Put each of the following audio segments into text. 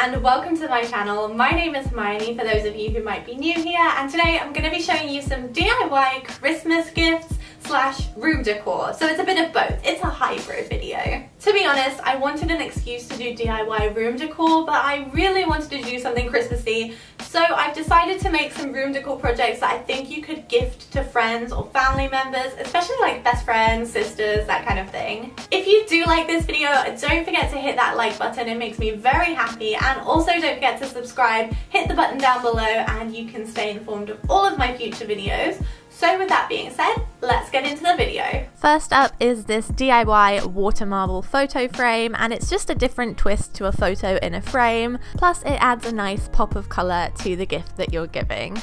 and welcome to my channel. My name is Hermione for those of you who might be new here, and today I'm going to be showing you some DIY Christmas gifts / room decor. So it's a bit of both. It's a hybrid video. To be honest, I wanted an excuse to do DIY room decor, but I really wanted to do something Christmassy. So I've decided to make some room decor projects that I think you could gift to friends or family members, especially like best friends, sisters, that kind of thing. If you do like this video, don't forget to hit that like button. It makes me very happy. And also don't forget to subscribe, hit the button down below, and you can stay informed of all of my future videos. So with that being said, let's get into the video. First up is this DIY water marble photo frame, and it's just a different twist to a photo in a frame, plus it adds a nice pop of colour to the gift that you're giving.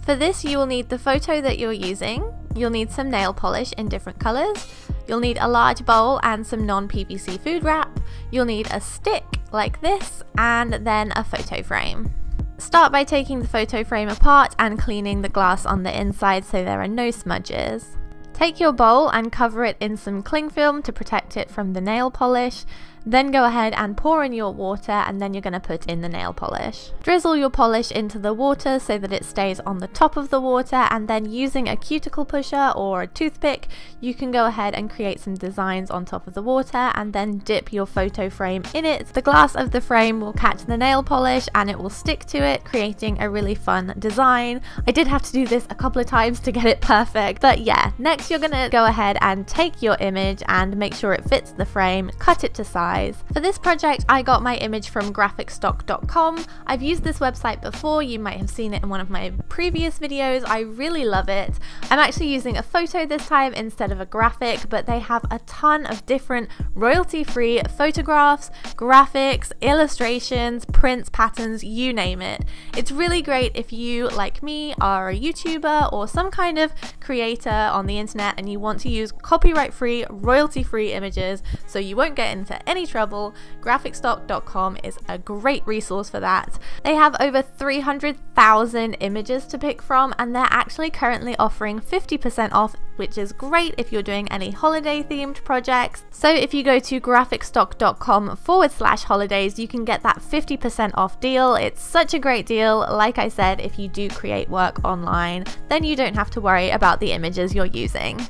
For this you will need the photo that you're using, you'll need some nail polish in different colours, you'll need a large bowl and some non-PVC food wrap, you'll need a stick like this, and then a photo frame. Start by taking the photo frame apart and cleaning the glass on the inside so there are no smudges. Take your bowl and cover it in some cling film to protect it from the nail polish. Then go ahead and pour in your water, and then you're going to put in the nail polish. Drizzle your polish into the water so that it stays on the top of the water, and then using a cuticle pusher or a toothpick, you can go ahead and create some designs on top of the water and then dip your photo frame in it. The glass of the frame will catch the nail polish and it will stick to it, creating a really fun design. I did have to do this a couple of times to get it perfect, but yeah. Next you're going to go ahead and take your image and make sure it fits the frame, cut it to size. For this project I got my image from graphicstock.com. I've used this website before, you might have seen it in one of my previous videos. I really love it. I'm actually using a photo this time instead of a graphic, but they have a ton of different royalty-free photographs, graphics, illustrations, prints, patterns, you name it. It's really great if you, like me, are a YouTuber or some kind of creator on the internet and you want to use copyright-free, royalty-free images so you won't get into any trouble. Graphicstock.com is a great resource for that. They have over 300,000 images to pick from, and they're actually currently offering 50% off, which is great if you're doing any holiday themed projects. So if you go to graphicstock.com/holidays, you can get that 50% off deal. It's such a great deal. Like I said, if you do create work online, then you don't have to worry about the images you're using.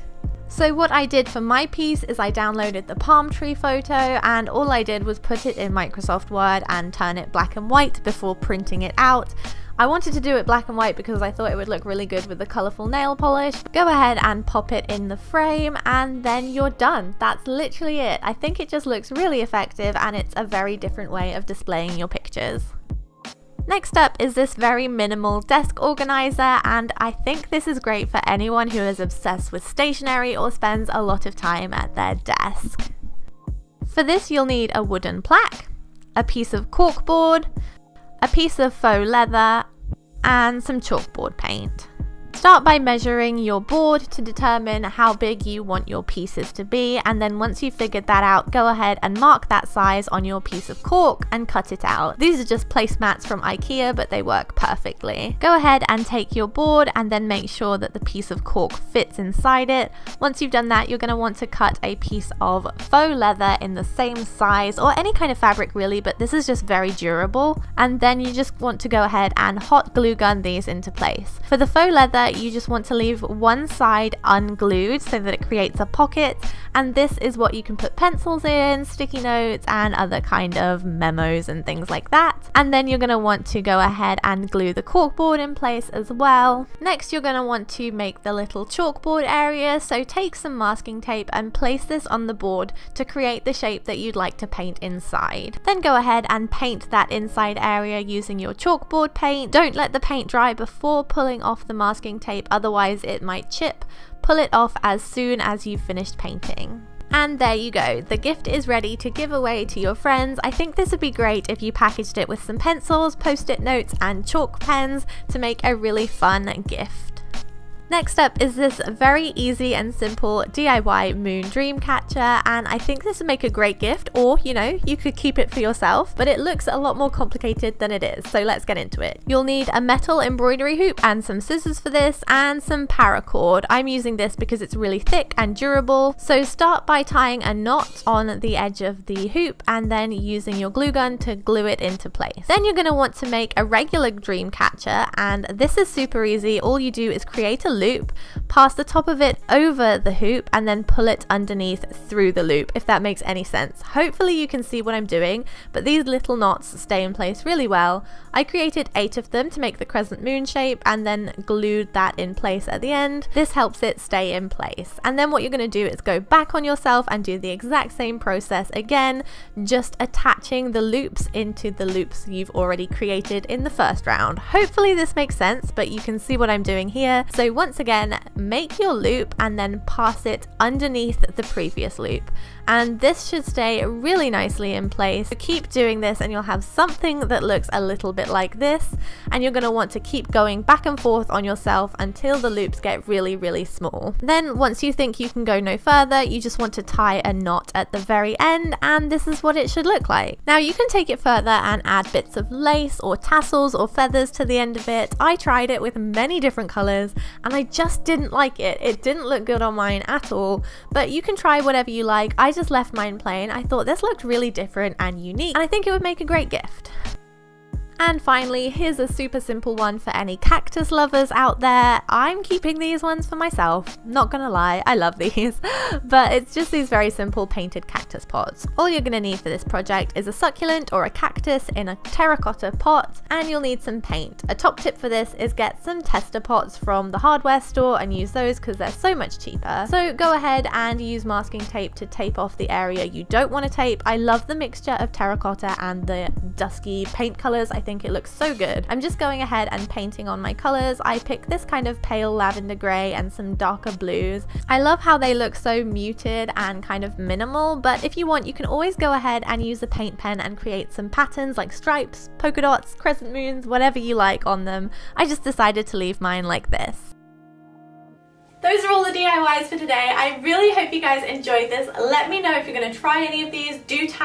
So what I did for my piece is I downloaded the palm tree photo, and all I did was put it in Microsoft Word and turn it black and white before printing it out. I wanted to do it black and white because I thought it would look really good with the colourful nail polish. Go ahead and pop it in the frame and then you're done. That's literally it. I think it just looks really effective and it's a very different way of displaying your pictures. Next up is this very minimal desk organizer, and I think this is great for anyone who is obsessed with stationery or spends a lot of time at their desk. For this you'll need a wooden plaque, a piece of corkboard, a piece of faux leather, and some chalkboard paint. Start by measuring your board to determine how big you want your pieces to be, and then once you've figured that out, go ahead and mark that size on your piece of cork and cut it out. These are just placemats from IKEA, but they work perfectly. Go ahead and take your board and then make sure that the piece of cork fits inside it. Once you've done that, you're going to want to cut a piece of faux leather in the same size, or any kind of fabric really, but this is just very durable. And then you just want to go ahead and hot glue gun these into place. For the faux leather, you just want to leave one side unglued so that it creates a pocket, and this is what you can put pencils in, sticky notes, and other kind of memos and things like that. And then you're going to want to go ahead and glue the corkboard in place as well. Next you're going to want to make the little chalkboard area, so take some masking tape and place this on the board to create the shape that you'd like to paint inside. Then go ahead and paint that inside area using your chalkboard paint. Don't let the paint dry before pulling off the masking tape, otherwise it might chip. Pull it off as soon as you've finished painting. And there you go, the gift is ready to give away to your friends. I think this would be great if you packaged it with some pencils, post-it notes and chalk pens to make a really fun gift. Next up is this very easy and simple DIY moon dream catcher, and I think this would make a great gift, or you know, you could keep it for yourself, but it looks a lot more complicated than it is, so let's get into it. You'll need a metal embroidery hoop and some scissors for this, and some paracord. I'm using this because it's really thick and durable, so start by tying a knot on the edge of the hoop and then using your glue gun to glue it into place. Then you're going to want to make a regular dream catcher, and this is super easy. All you do is create a loop, pass the top of it over the hoop, and then pull it underneath through the loop, if that makes any sense. Hopefully you can see what I'm doing, but these little knots stay in place really well. I created 8 of them to make the crescent moon shape and then glued that in place at the end. This helps it stay in place. And then what you're going to do is go back on yourself and do the exact same process again, just attaching the loops into the loops you've already created in the first round. Hopefully this makes sense, but you can see what I'm doing here. So once again, make your loop and then pass it underneath the previous loop. And this should stay really nicely in place. So keep doing this and you'll have something that looks a little bit like this, and you're going to want to keep going back and forth on yourself until the loops get really, really small. Then once you think you can go no further, you just want to tie a knot at the very end, and this is what it should look like. Now you can take it further and add bits of lace or tassels or feathers to the end of it. I tried it with many different colors and I just didn't like it. It didn't look good on mine at all, but you can try whatever you like. I just left mine plain. I thought this looked really different and unique, and I think it would make a great gift. And finally, here's a super simple one for any cactus lovers out there. I'm keeping these ones for myself, not gonna lie, I love these, but it's just these very simple painted cactus pots. All you're gonna need for this project is a succulent or a cactus in a terracotta pot, and you'll need some paint. A top tip for this is get some tester pots from the hardware store and use those because they're so much cheaper. So go ahead and use masking tape to tape off the area you don't want to tape. I love the mixture of terracotta and the dusky paint colors. I think it looks so good. I'm just going ahead and painting on my colors. I picked this kind of pale lavender gray and some darker blues. I love how they look so muted and kind of minimal, but if you want, you can always go ahead and use a paint pen and create some patterns like stripes, polka dots, crescent moons, whatever you like on them. I just decided to leave mine like this. Those are all the DIYs for today. I really hope you guys enjoyed this. Let me know if you're going to try any of these. Do tag